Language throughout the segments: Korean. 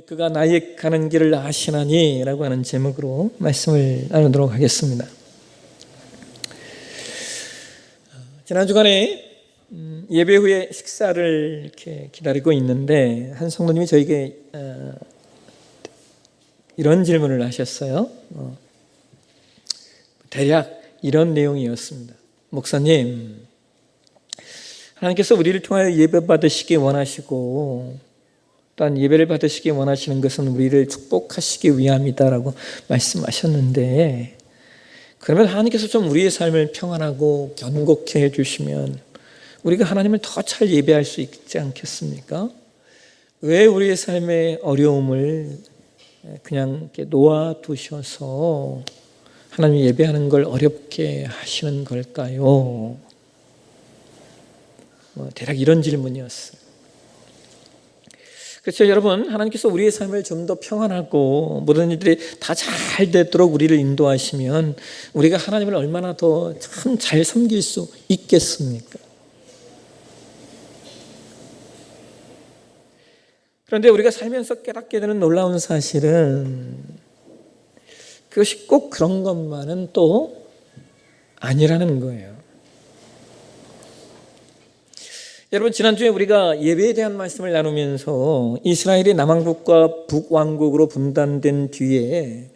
그가 나의 가는 길을 아시나니 라고 하는 제목으로 말씀을 나누도록 하겠습니다. 지난 주간에 예배 후에 식사를 이렇게 기다리고 있는데 한 성도님이 저에게 이런 질문을 하셨어요. 대략 이런 내용이었습니다. 목사님, 하나님께서 우리를 통하여 예배 받으시기 원하시고 또한 예배를 받으시기 원하시는 것은 우리를 축복하시기 위함이다라고 말씀하셨는데, 그러면 하나님께서 좀 우리의 삶을 평안하고 견고케 해주시면 우리가 하나님을 더 잘 예배할 수 있지 않겠습니까? 왜 우리의 삶의 어려움을 그냥 이렇게 놓아두셔서 하나님 예배하는 걸 어렵게 하시는 걸까요? 대략 이런 질문이었어요. 그렇죠, 여러분. 하나님께서 우리의 삶을 좀 더 평안하고 모든 일들이 다 잘 되도록 우리를 인도하시면 우리가 하나님을 얼마나 더 참 잘 섬길 수 있겠습니까? 그런데 우리가 살면서 깨닫게 되는 놀라운 사실은 그것이 꼭 그런 것만은 또 아니라는 거예요. 여러분, 지난주에 우리가 예배에 대한 말씀을 나누면서 이스라엘이 남왕국과 북왕국으로 분단된 뒤에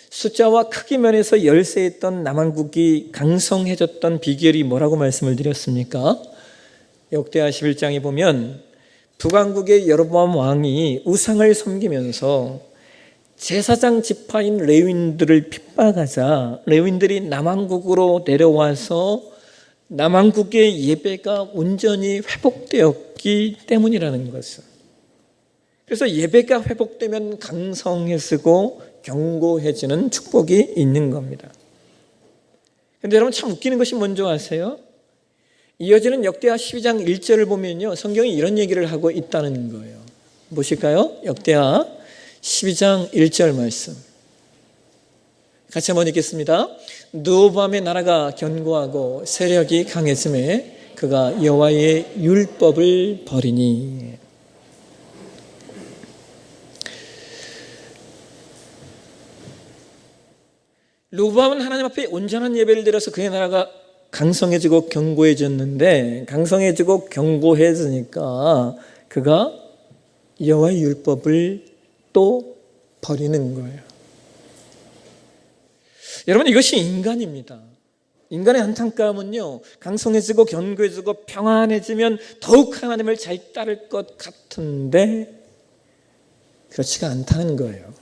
숫자와 크기 면에서 열세했던 남왕국이 강성해졌던 비결이 뭐라고 말씀을 드렸습니까? 역대하 11장에 보면 북왕국의 여로보암 왕이 우상을 섬기면서 제사장 지파인 레위인들을 핍박하자 레위인들이 남왕국으로 내려와서 남왕국의 예배가 온전히 회복되었기 때문이라는 것을. 그래서 예배가 회복되면 강성해지고 견고해지는 축복이 있는 겁니다. 그런데 여러분, 참 웃기는 것이 뭔지 아세요? 이어지는 역대하 12장 1절을 보면요, 성경이 이런 얘기를 하고 있다는 거예요. 보실까요? 역대하 12장 1절 말씀 같이 한번 읽겠습니다. 르호보암의 나라가 견고하고 세력이 강해짐에 그가 여호와의 율법을 버리니. 르호보암은 하나님 앞에 온전한 예배를 드려서 그의 나라가 강성해지고 견고해졌는데, 강성해지고 견고해지니까 그가 여호와의 율법을 또 버리는 거예요. 여러분, 이것이 인간입니다. 인간의 안타까움은요, 강성해지고 견고해지고 평안해지면 더욱 하나님을 잘 따를 것 같은데 그렇지가 않다는 거예요.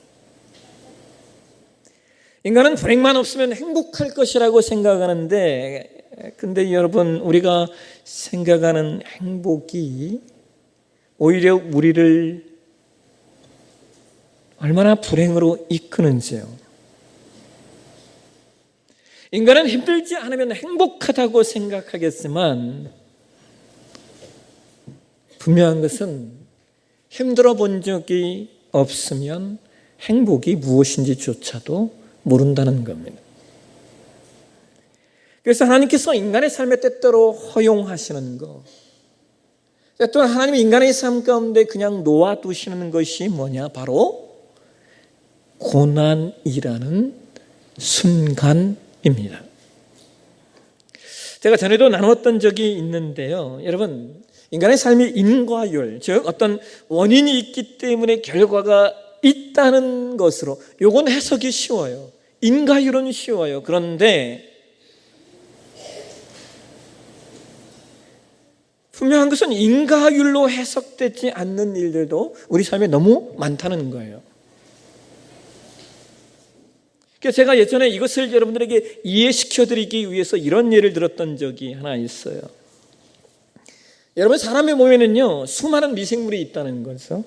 인간은 불행만 없으면 행복할 것이라고 생각하는데, 근데 여러분, 우리가 생각하는 행복이 오히려 우리를 얼마나 불행으로 이끄는지요. 인간은 힘들지 않으면 행복하다고 생각하겠지만 분명한 것은 힘들어 본 적이 없으면 행복이 무엇인지조차도 모른다는 겁니다. 그래서 하나님께서 인간의 삶에 때때로 허용하시는 것, 또 하나님이 인간의 삶 가운데 그냥 놓아두시는 것이 뭐냐? 바로 고난이라는 순간입니다. 제가 전에도 나누었던 적이 있는데요, 여러분, 인간의 삶이 인과율, 즉 어떤 원인이 있기 때문에 결과가 있다는 것으로 요건 해석이 쉬워요. 인과율은 쉬워요. 그런데 분명한 것은 인과율로 해석되지 않는 일들도 우리 삶에 너무 많다는 거예요. 그래서 제가 예전에 이것을 여러분들에게 이해시켜드리기 위해서 이런 예를 들었던 적이 하나 있어요. 여러분, 사람의 몸에는요, 수많은 미생물이 있다는 거죠.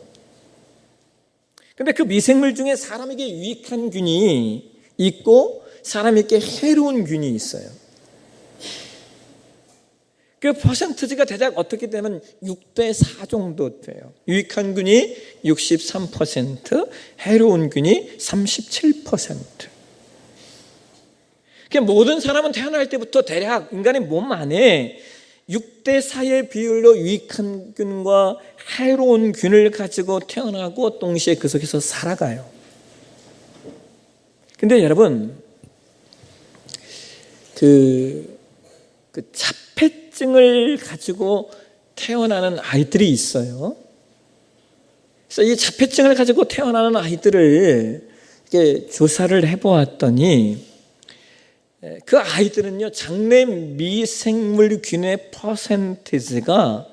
근데 그 미생물 중에 사람에게 유익한 균이 있고 사람에게 해로운 균이 있어요. 그 퍼센트지가 대략 어떻게 되면 6대 4 정도 돼요. 유익한 균이 63%, 해로운 균이 37%. 모든 사람은 태어날 때부터 대략 인간의 몸 안에 6대 4의 비율로 유익한 균과 해로운 균을 가지고 태어나고 동시에 그 속에서 살아가요. 근데 여러분, 그 자폐증을 가지고 태어나는 아이들이 있어요. 그래서 이 자폐증을 가지고 태어나는 아이들을 이렇게 조사를 해보았더니 그 아이들은요, 장내 미생물균의 퍼센티지가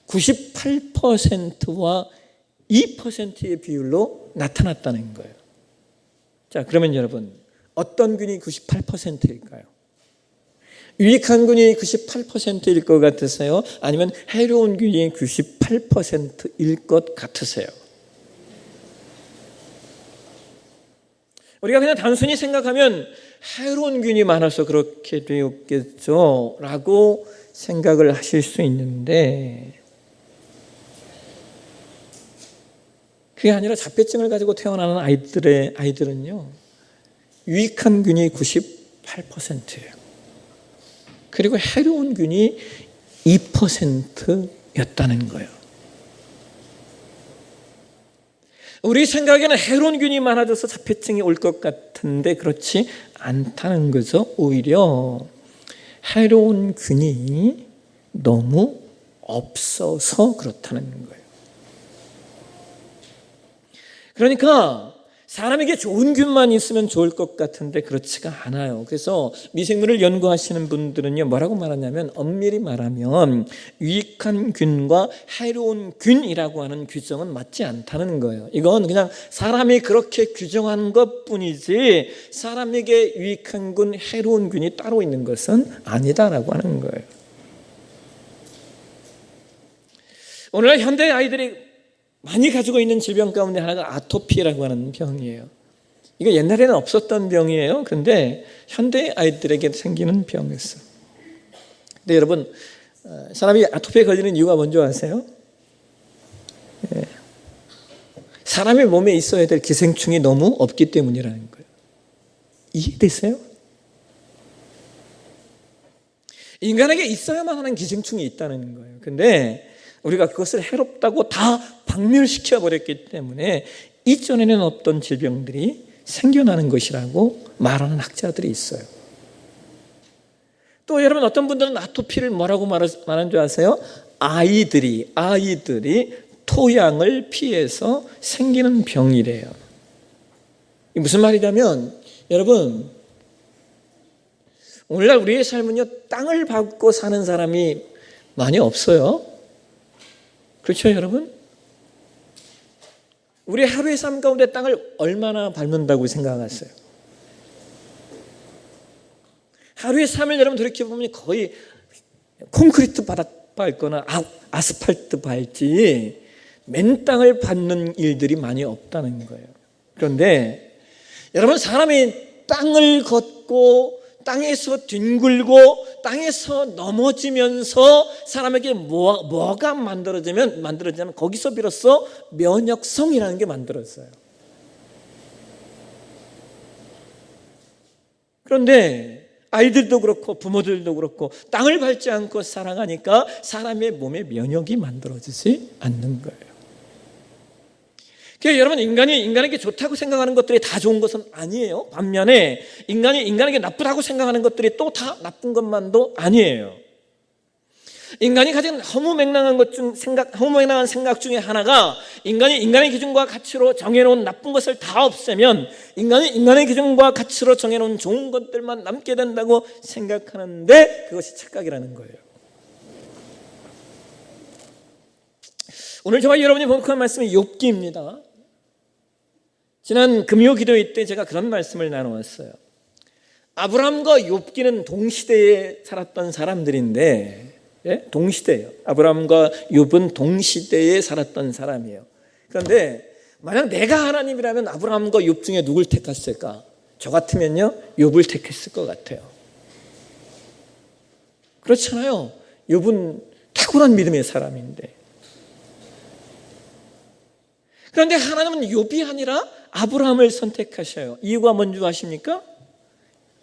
98%와 2%의 비율로 나타났다는 거예요. 자, 그러면 여러분, 어떤 균이 98%일까요? 유익한 균이 98%일 것 같으세요? 아니면 해로운 균이 98%일 것 같으세요? 우리가 그냥 단순히 생각하면 해로운 균이 많아서 그렇게 되었겠죠 라고 생각을 하실 수 있는데, 그게 아니라 자폐증을 가지고 태어나는 아이들은요, 유익한 균이 98%예요. 그리고 해로운 균이 2%였다는 거예요. 우리 생각에는 해로운 균이 많아져서 자폐증이 올 것 같은데 그렇지 않다는 거죠. 오히려 해로운 균이 너무 없어서 그렇다는 거예요. 그러니까 사람에게 좋은 균만 있으면 좋을 것 같은데 그렇지가 않아요. 그래서 미생물을 연구하시는 분들은요, 뭐라고 말하냐면, 엄밀히 말하면 유익한 균과 해로운 균이라고 하는 규정은 맞지 않다는 거예요. 이건 그냥 사람이 그렇게 규정한 것뿐이지 사람에게 유익한 균, 해로운 균이 따로 있는 것은 아니다라고 하는 거예요. 오늘날 현대 아이들이 많이 가지고 있는 질병 가운데 하나가 아토피라고 하는 병이에요. 이거 옛날에는 없었던 병이에요. 그런데 현대 아이들에게 생기는 병이었어요. 근데 여러분, 사람이 아토피에 걸리는 이유가 뭔지 아세요? 사람의 몸에 있어야 될 기생충이 너무 없기 때문이라는 거예요. 이해되세요? 인간에게 있어야만 하는 기생충이 있다는 거예요. 근데 우리가 그것을 해롭다고 다 박멸시켜 버렸기 때문에 이전에는 없던 질병들이 생겨나는 것이라고 말하는 학자들이 있어요. 또 여러분, 어떤 분들은 아토피를 뭐라고 말하는 줄 아세요? 아이들이 토양을 피해서 생기는 병이래요. 이게 무슨 말이냐면, 여러분, 오늘날 우리의 삶은요, 땅을 밟고 사는 사람이 많이 없어요. 그렇죠, 여러분? 우리 하루의 삶 가운데 땅을 얼마나 밟는다고 생각하세요? 하루의 삶을 여러분 돌이켜보면 거의 콘크리트 바닥 밟거나 아스팔트 밟지 맨 땅을 밟는 일들이 많이 없다는 거예요. 그런데 여러분, 사람이 땅을 걷고 땅에서 뒹굴고 땅에서 넘어지면서 사람에게 뭐가 만들어지면 거기서 비로소 면역성이라는 게 만들어져요. 그런데 아이들도 그렇고 부모들도 그렇고 땅을 밟지 않고 살아가니까 사람의 몸에 면역이 만들어지지 않는 거예요. 그러니까 여러분, 인간에게 좋다고 생각하는 것들이 다 좋은 것은 아니에요. 반면에 인간에게 나쁘다고 생각하는 것들이 또 다 나쁜 것만도 아니에요. 인간이 가진 허무맹랑한 생각 중에 하나가, 인간의 기준과 가치로 정해놓은 나쁜 것을 다 없애면 인간의 기준과 가치로 정해놓은 좋은 것들만 남게 된다고 생각하는데, 그것이 착각이라는 거예요. 오늘 저와 여러분이 본문한 말씀이 욥기입니다. 지난 금요 기도회 때 제가 그런 말씀을 나누었어요. 아브라함과 욥기는 동시대에 살았던 사람들인데, 동시대예요. 아브라함과 욥은 동시대에 살았던 사람이에요. 그런데 만약 내가 하나님이라면 아브라함과 욥 중에 누굴 택했을까? 저 같으면요, 욥을 택했을 것 같아요. 그렇잖아요. 욥은 탁월한 믿음의 사람인데. 그런데 하나님은 욥이 아니라 아브라함을 선택하셔요. 이유가 뭔지 아십니까?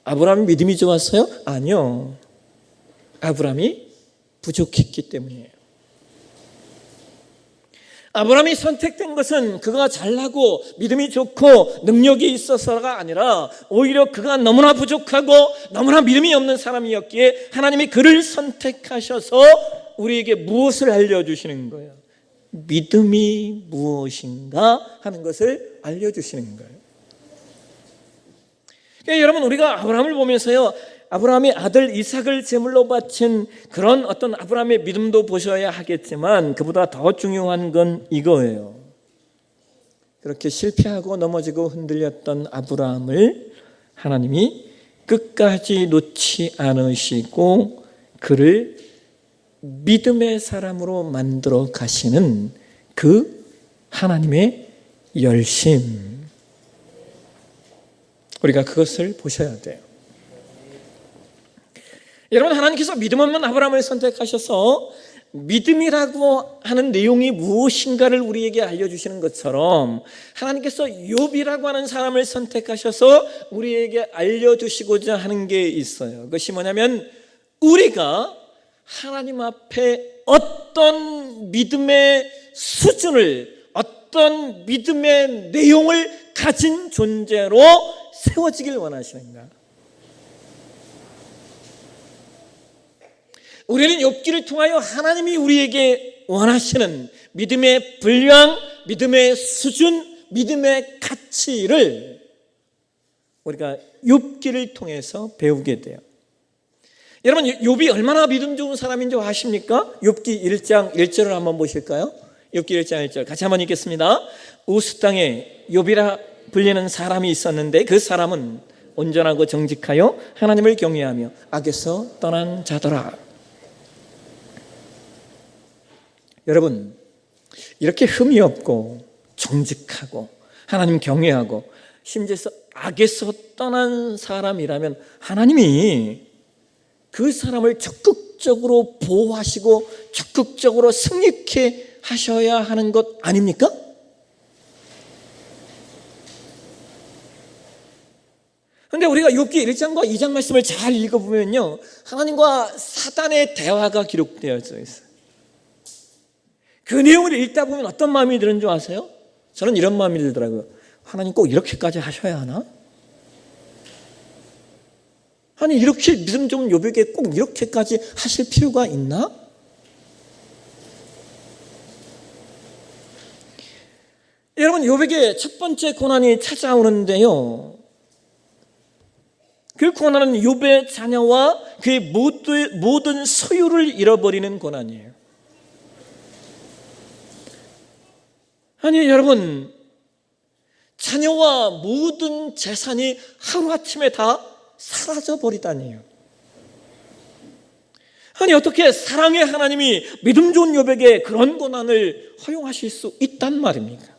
아브라함이 믿음이 좋았어요? 아니요. 아브라함이 부족했기 때문이에요. 아브라함이 선택된 것은 그가 잘나고 믿음이 좋고 능력이 있어서가 아니라 오히려 그가 너무나 부족하고 너무나 믿음이 없는 사람이었기에 하나님이 그를 선택하셔서 우리에게 무엇을 알려주시는 거예요? 믿음이 무엇인가 하는 것을 알려주시는 거예요. 그러니까 여러분, 우리가 아브라함을 보면서요, 아브라함이 아들 이삭을 제물로 바친 그런 어떤 아브라함의 믿음도 보셔야 하겠지만 그보다 더 중요한 건 이거예요. 그렇게 실패하고 넘어지고 흔들렸던 아브라함을 하나님이 끝까지 놓지 않으시고 그를 믿음의 사람으로 만들어 가시는 그 하나님의 열심, 우리가 그것을 보셔야 돼요. 여러분, 하나님께서 믿음 없는 아브라함을 선택하셔서 믿음이라고 하는 내용이 무엇인가를 우리에게 알려주시는 것처럼 하나님께서 욥이라고 하는 사람을 선택하셔서 우리에게 알려주시고자 하는 게 있어요. 그것이 뭐냐면 우리가 하나님 앞에 어떤 믿음의 수준을, 어떤 믿음의 내용을 가진 존재로 세워지길 원하시는가. 우리는 욥기를 통하여 하나님이 우리에게 원하시는 믿음의 분량, 믿음의 수준, 믿음의 가치를 우리가 욥기를 통해서 배우게 돼요. 여러분, 욥이 얼마나 믿음 좋은 사람인 줄 아십니까? 욥기 1장 1절을 한번 보실까요? 욥기 1장 1절 같이 한번 읽겠습니다. 우스 땅에 욥이라 불리는 사람이 있었는데 그 사람은 온전하고 정직하여 하나님을 경외하며 악에서 떠난 자더라. 여러분, 이렇게 흠이 없고 정직하고 하나님 경외하고 심지어 악에서 떠난 사람이라면 하나님이 그 사람을 적극적으로 보호하시고 적극적으로 승리케 하셔야 하는 것 아닙니까? 그런데 우리가 욥기 1장과 2장 말씀을 잘 읽어보면요, 하나님과 사단의 대화가 기록되어져 있어요. 그 내용을 읽다 보면 어떤 마음이 드는 줄 아세요? 저는 이런 마음이 들더라고요. 하나님 꼭 이렇게까지 하셔야 하나? 아니, 이렇게 믿음 좋은 욥에게 꼭 이렇게까지 하실 필요가 있나? 여러분, 욥에게 첫 번째 고난이 찾아오는데요, 그 고난은 욥의 자녀와 그의 모든 소유를 잃어버리는 고난이에요. 아니, 여러분, 자녀와 모든 재산이 하루아침에 다 사라져버리다니요. 아니, 어떻게 사랑의 하나님이 믿음 좋은 욥에게 그런 고난을 허용하실 수 있단 말입니까?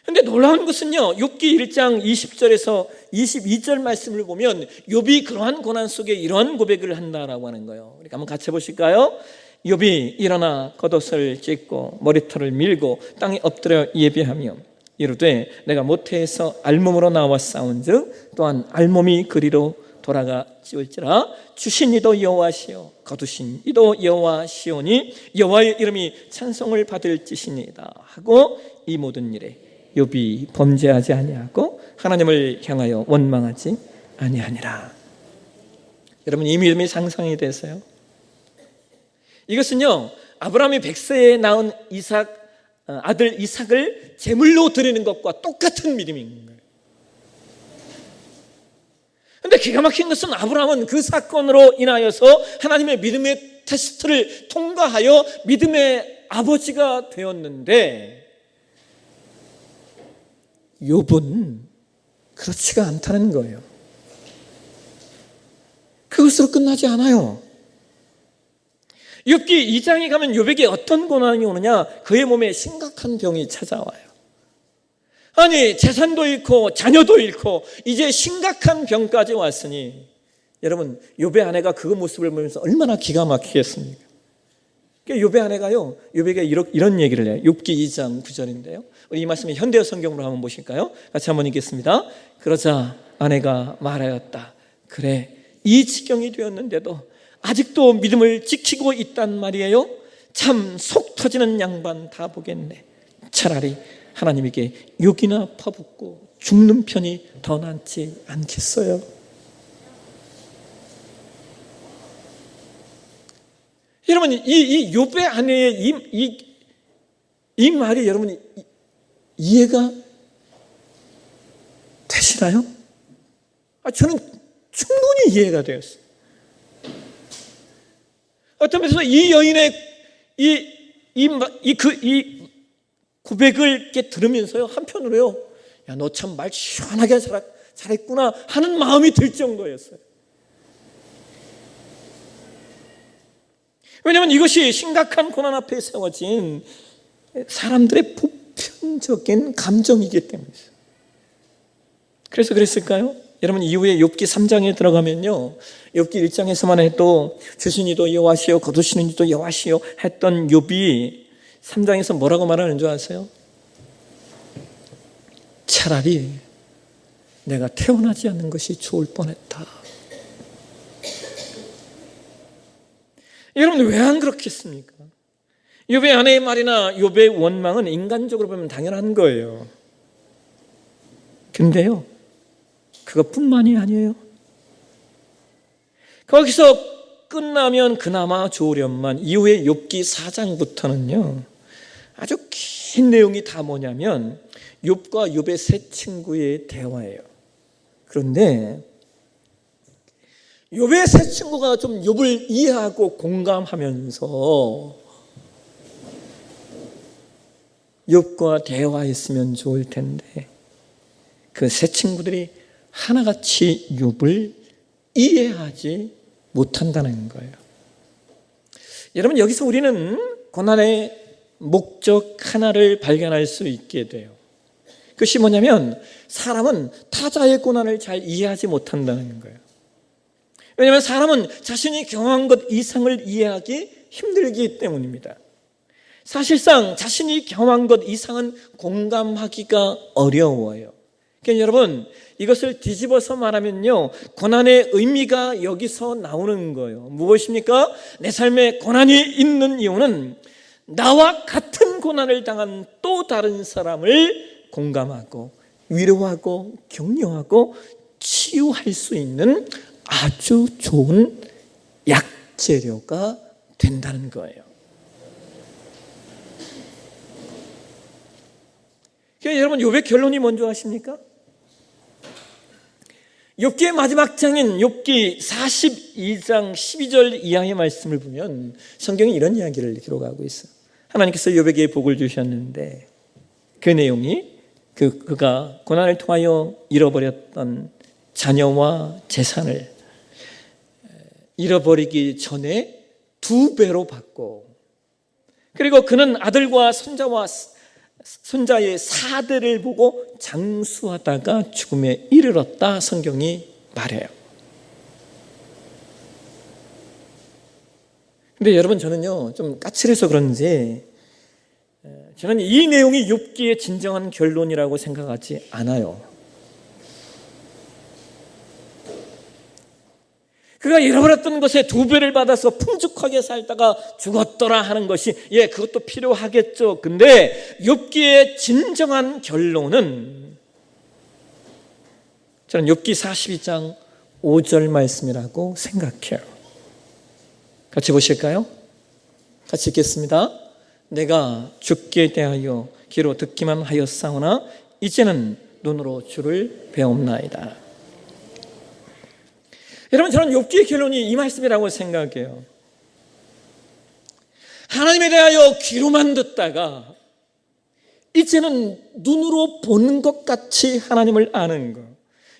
그런데 놀라운 것은요, 욥기 1장 20절에서 22절 말씀을 보면 욥이 그러한 고난 속에 이러한 고백을 한다라고 하는 거예요. 우리 한번 같이 보실까요? 욥이 일어나 겉옷을 찢고 머리털을 밀고 땅에 엎드려 예배하며 이르되 내가 모태에서 알몸으로 나와 싸운즉 또한 알몸이 그리로 돌아가 찌울지라. 주신 이도 여호와시요 거두신 이도 여호와시오니 여호와의 이름이 찬송을 받을 지시니이다 하고 이 모든 일에 욥이 범죄하지 아니하고 하나님을 향하여 원망하지 아니하니라. 여러분, 이 믿음이 상상이 되세요? 이것은요, 아브라함이 100세에 낳은 아들 이삭을 제물로 드리는 것과 똑같은 믿음인 거예요. 그런데 기가 막힌 것은 아브라함은 그 사건으로 인하여서 하나님의 믿음의 테스트를 통과하여 믿음의 아버지가 되었는데 욥은 그렇지가 않다는 거예요. 그것으로 끝나지 않아요. 욥기 2장에 가면 욥에게 어떤 고난이 오느냐? 그의 몸에 심각한 병이 찾아와요. 아니, 재산도 잃고 자녀도 잃고 이제 심각한 병까지 왔으니 여러분, 욥의 아내가 그 모습을 보면서 얼마나 기가 막히겠습니까? 욥의 아내가요, 욥에게 이런 얘기를 해요. 욥기 2장 9절인데요. 우리 이 말씀을 현대어 성경으로 한번 보실까요? 같이 한번 읽겠습니다. 그러자 아내가 말하였다. 그래, 이 지경이 되었는데도 아직도 믿음을 지키고 있단 말이에요. 참 속 터지는 양반 다 보겠네. 차라리 하나님에게 욕이나 퍼붓고 죽는 편이 더 낫지 않겠어요? 여러분, 이 욥의 아내의 이 말이 여러분 이해가 되시나요? 저는 충분히 이해가 되었어요. 어떤 면에서 이 여인의 이 고백을 이렇게 들으면서요, 한편으로요, 야, 너 참 말 시원하게 잘했구나 하는 마음이 들 정도였어요. 왜냐하면 이것이 심각한 고난 앞에 세워진 사람들의 보편적인 감정이기 때문이죠. 그래서 그랬을까요? 여러분, 이후에 욥기 3장에 들어가면요, 욥기 1장에서만 해도 주신 이도 여호와시요 거두시는 이도 여호와시요 했던 욥이 3장에서 뭐라고 말하는 줄 아세요? 차라리 내가 태어나지 않는 것이 좋을 뻔했다. 여러분, 왜 안 그렇겠습니까? 욥의 아내의 말이나 욥의 원망은 인간적으로 보면 당연한 거예요. 근데요, 그것뿐만이 아니에요. 거기서 끝나면 그나마 좋으련만 이후에 욥기 4장부터는요, 아주 긴 내용이 다 뭐냐면 욥과 욥의 세 친구의 대화예요. 그런데 욥의 세 친구가 좀 욥을 이해하고 공감하면서 욥과 대화했으면 좋을 텐데 그 세 친구들이 하나같이 욥을 이해하지 못한다는 거예요. 여러분, 여기서 우리는 고난의 목적 하나를 발견할 수 있게 돼요. 그것이 뭐냐면 사람은 타자의 고난을 잘 이해하지 못한다는 거예요. 왜냐하면 사람은 자신이 경험한 것 이상을 이해하기 힘들기 때문입니다. 사실상 자신이 경험한 것 이상은 공감하기가 어려워요. 그러니까 여러분, 이것을 뒤집어서 말하면요, 고난의 의미가 여기서 나오는 거예요. 무엇입니까? 내 삶에 고난이 있는 이유는 나와 같은 고난을 당한 또 다른 사람을 공감하고 위로하고 격려하고 치유할 수 있는 아주 좋은 약재료가 된다는 거예요. 그러니까 여러분, 욥의 결론이 뭔지 아십니까? 욥기의 마지막 장인 욥기 42장 12절 이하의 말씀을 보면 성경이 이런 이야기를 기록하고 있어요. 하나님께서 욥에게 복을 주셨는데 그 내용이 그가 고난을 통하여 잃어버렸던 자녀와 재산을 잃어버리기 전에 2배로 받고, 그리고 그는 아들과 손자의 4대를 보고 장수하다가 죽음에 이르렀다, 성경이 말해요. 근데 여러분, 저는요 좀 까칠해서 그런지 저는 이 내용이 욥기의 진정한 결론이라고 생각하지 않아요. 그가 잃어버렸던 것에 2배를 받아서 풍족하게 살다가 죽었더라 하는 것이, 그것도 필요하겠죠. 근데 욥기의 진정한 결론은 저는 욥기 42장 5절 말씀이라고 생각해요. 같이 보실까요? 같이 읽겠습니다. 내가 죽게 대하여 귀로 듣기만 하였사오나 이제는 눈으로 주를 배옵나이다. 여러분, 저는 욥기의 결론이 이 말씀이라고 생각해요. 하나님에 대하여 귀로만 듣다가 이제는 눈으로 보는 것 같이 하나님을 아는 것.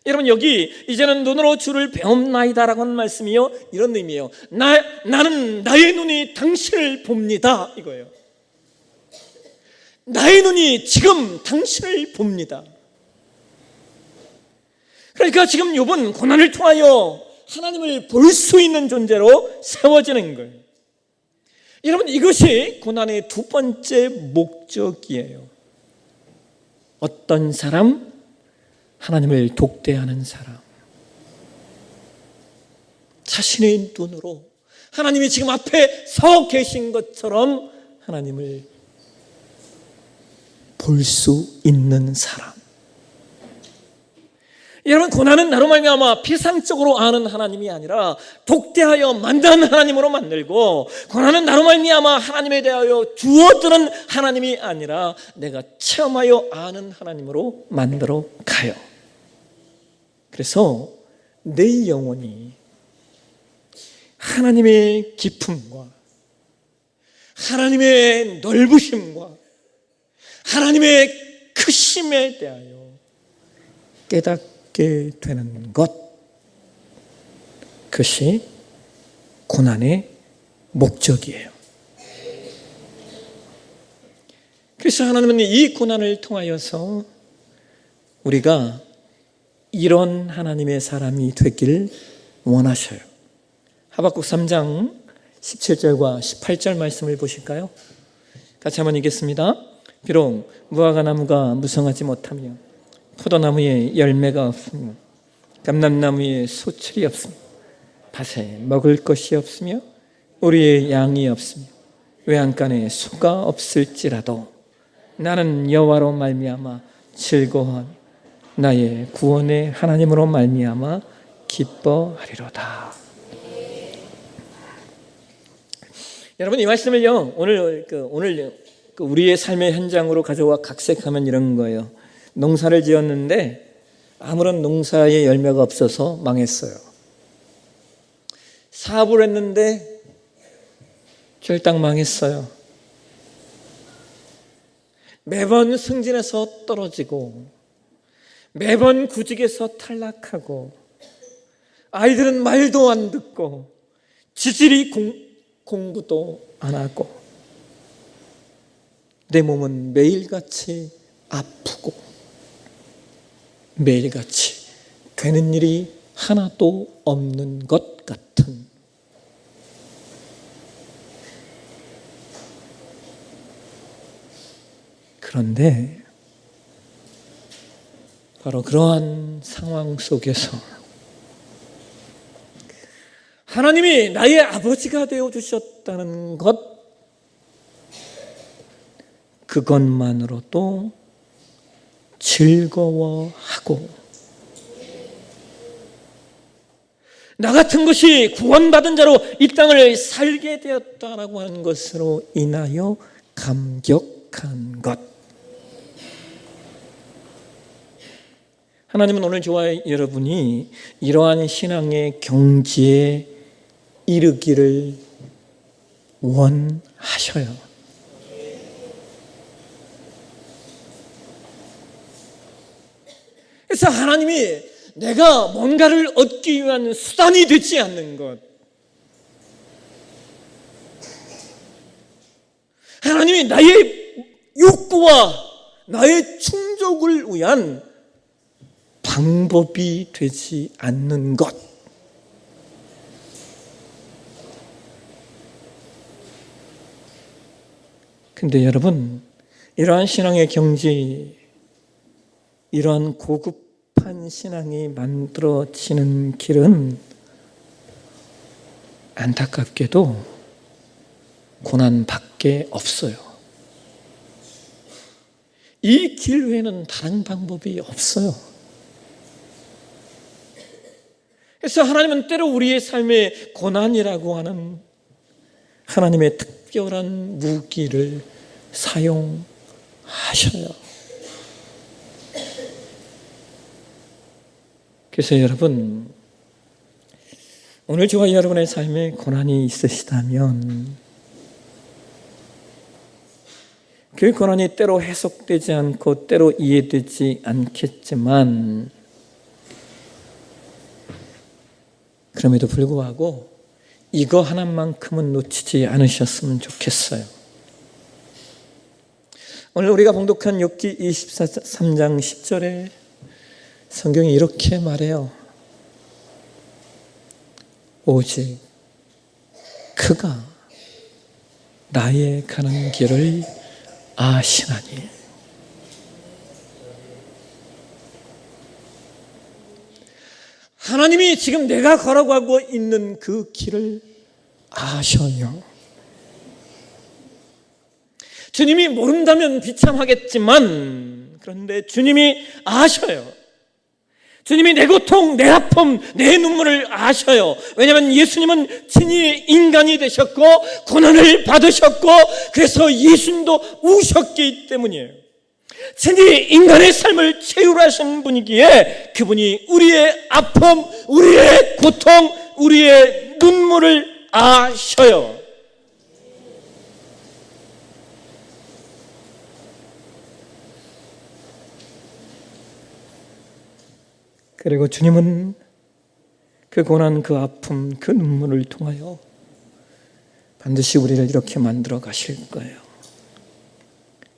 여러분, 여기 이제는 눈으로 주를 배옵나이다라고 하는 말씀이요, 이런 의미예요. 나는 나의 눈이 당신을 봅니다, 이거예요. 나의 눈이 지금 당신을 봅니다. 그러니까 지금 욥은 고난을 통하여 하나님을 볼 수 있는 존재로 세워지는 거예요. 여러분, 이것이 고난의 2번째 목적이에요. 어떤 사람? 하나님을 독대하는 사람. 자신의 눈으로 하나님이 지금 앞에 서 계신 것처럼 하나님을 볼 수 있는 사람. 여러분, 고난은 나로 말미암아 피상적으로 아는 하나님이 아니라 독대하여 만든 하나님으로 만들고, 고난은 나로 말미암아 하나님에 대하여 주어드는 하나님이 아니라 내가 체험하여 아는 하나님으로 만들어 가요. 그래서 내 영혼이 하나님의 깊음과 하나님의 넓으심과 하나님의 크심에 대하여 깨닫게 되는 것, 그것이 고난의 목적이에요. 그래서 하나님은 이 고난을 통하여서 우리가 이런 하나님의 사람이 되길 원하셔요. 하박국 3장 17절과 18절 말씀을 보실까요? 같이 한번 읽겠습니다. 비록 무화과 나무가 무성하지 못하며 포도나무에 열매가 없으며 감람나무에 소출이 없으며 밭에 먹을 것이 없으며 우리의 양이 없으며 외양간에 소가 없을지라도 나는 여호와로 말미암아 즐거워하며 나의 구원의 하나님으로 말미암아 기뻐하리로다. 여러분, 이 말씀을요 오늘 우리의 삶의 현장으로 가져와 각색하면 이런 거예요. 농사를 지었는데 아무런 농사의 열매가 없어서 망했어요. 사업을 했는데 결당 망했어요. 매번 승진해서 떨어지고 매번 구직에서 탈락하고 아이들은 말도 안 듣고 지질이 공부도 안 하고 내 몸은 매일같이 아프고 매일같이 되는 일이 하나도 없는 것 같은, 그런데 바로 그러한 상황 속에서 하나님이 나의 아버지가 되어주셨다는 것, 그것만으로도 즐거워하고 나 같은 것이 구원받은 자로 이 땅을 살게 되었다라고 하는 것으로 인하여 감격한 것. 하나님은 오늘 저와 여러분이 이러한 신앙의 경지에 이르기를 원하셔요. 그래서 하나님이 내가 뭔가를 얻기 위한 수단이 되지 않는 것, 하나님이 나의 욕구와 나의 충족을 위한 방법이 되지 않는 것. 근데 여러분, 이러한 신앙의 경지, 이러한 고급한 신앙이 만들어지는 길은 안타깝게도 고난밖에 없어요. 이 길 외에는 다른 방법이 없어요. 그래서 하나님은 때로 우리의 삶에 고난이라고 하는 하나님의 특별한 무기를 사용하셔요. 그래서 여러분, 오늘 저와 여러분의 삶에 고난이 있으시다면 그 고난이 때로 해석되지 않고 때로 이해되지 않겠지만, 그럼에도 불구하고 이거 하나만큼은 놓치지 않으셨으면 좋겠어요. 오늘 우리가 봉독한 욥기 23장 10절에 성경이 이렇게 말해요. 오직 그가 나의 가는 길을 아시나니. 하나님이 지금 내가 걸어가고 있는 그 길을 아셔요. 주님이 모른다면 비참하겠지만 그런데 주님이 아셔요. 주님이 내 고통, 내 아픔, 내 눈물을 아셔요. 왜냐하면 예수님은 친히 인간이 되셨고 고난을 받으셨고 그래서 예수님도 우셨기 때문이에요. 친히 인간의 삶을 체휼하신 분이기에 그분이 우리의 아픔, 우리의 고통, 우리의 눈물을 아셔요. 그리고 주님은 그 고난, 그 아픔, 그 눈물을 통하여 반드시 우리를 이렇게 만들어 가실 거예요.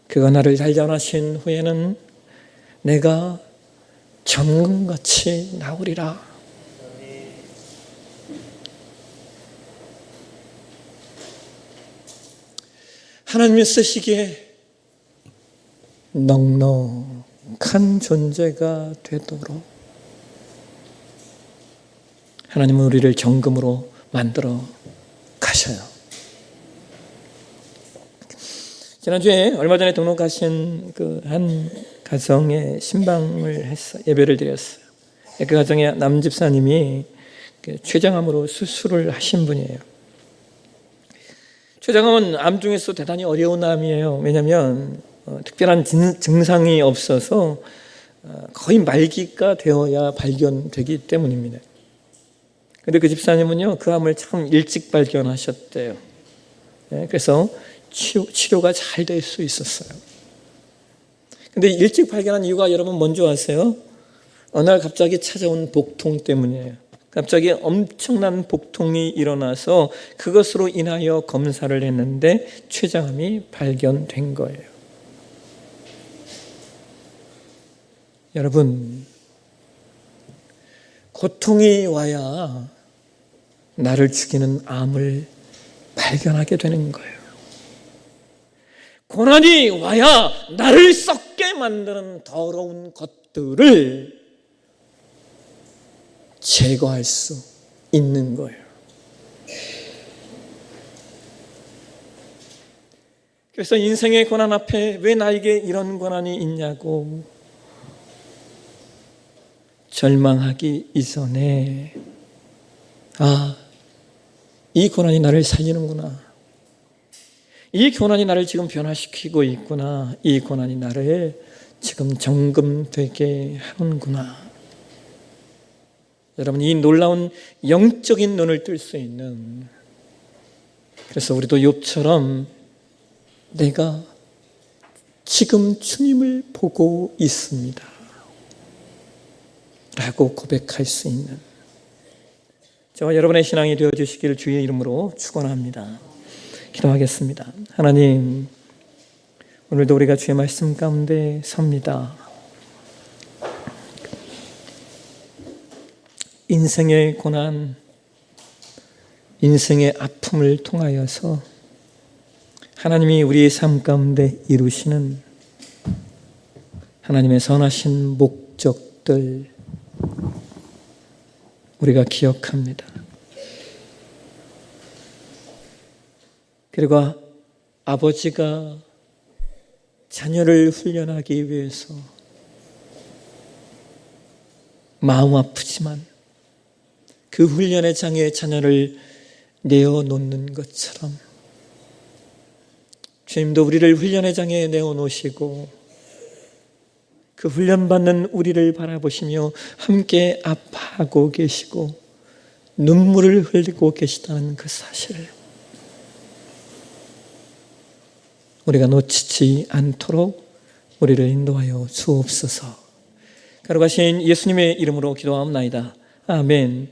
그가 나를 단련하신 후에는 내가 정금같이 나오리라. 하나님이 쓰시기에 넉넉한 존재가 되도록 하나님은 우리를 정금으로 만들어 가셔요. 지난주에 얼마 전에 등록하신 그 한 가정에 신방을 했어요. 예배를 드렸어요. 그 가정의 남 집사님이 췌장암으로 수술을 하신 분이에요. 췌장암은 암 중에서 대단히 어려운 암이에요. 왜냐하면 특별한 증상이 없어서 거의 말기가 되어야 발견되기 때문입니다. 그런데 그 집사님은요, 그 암을 참 일찍 발견하셨대요. 그래서 치료가 잘 될 수 있었어요. 근데 일찍 발견한 이유가 여러분 뭔지 아세요? 어느 날 갑자기 찾아온 복통 때문이에요. 갑자기 엄청난 복통이 일어나서 그것으로 인하여 검사를 했는데 췌장암이 발견된 거예요. 여러분, 고통이 와야 나를 죽이는 암을 발견하게 되는 거예요. 고난이 와야 나를 썩게 만드는 더러운 것들을 제거할 수 있는 거예요. 그래서 인생의 고난 앞에 왜 나에게 이런 고난이 있냐고 절망하기 이전에 이 고난이 나를 살리는구나. 이 고난이 나를 지금 변화시키고 있구나. 이 고난이 나를 지금 정금되게 하는구나. 여러분, 이 놀라운 영적인 눈을 뜰 수 있는, 그래서 우리도 욥처럼 내가 지금 주님을 보고 있습니다 라고 고백할 수 있는 저와 여러분의 신앙이 되어주시기를 주의 이름으로 축원합니다. 기도하겠습니다. 하나님, 오늘도 우리가 주의 말씀 가운데 섭니다. 인생의 고난, 인생의 아픔을 통하여서 하나님이 우리의 삶 가운데 이루시는 하나님의 선하신 목적들 우리가 기억합니다. 그리고 아버지가 자녀를 훈련하기 위해서 마음 아프지만 그 훈련의 장에 자녀를 내어놓는 것처럼 주님도 우리를 훈련의 장에 내어놓으시고 그 훈련받는 우리를 바라보시며 함께 아파하고 계시고 눈물을 흘리고 계시다는 그 사실을 우리가 놓치지 않도록 우리를 인도하여 주옵소서. 거룩하신 예수님의 이름으로 기도하옵나이다. 아멘.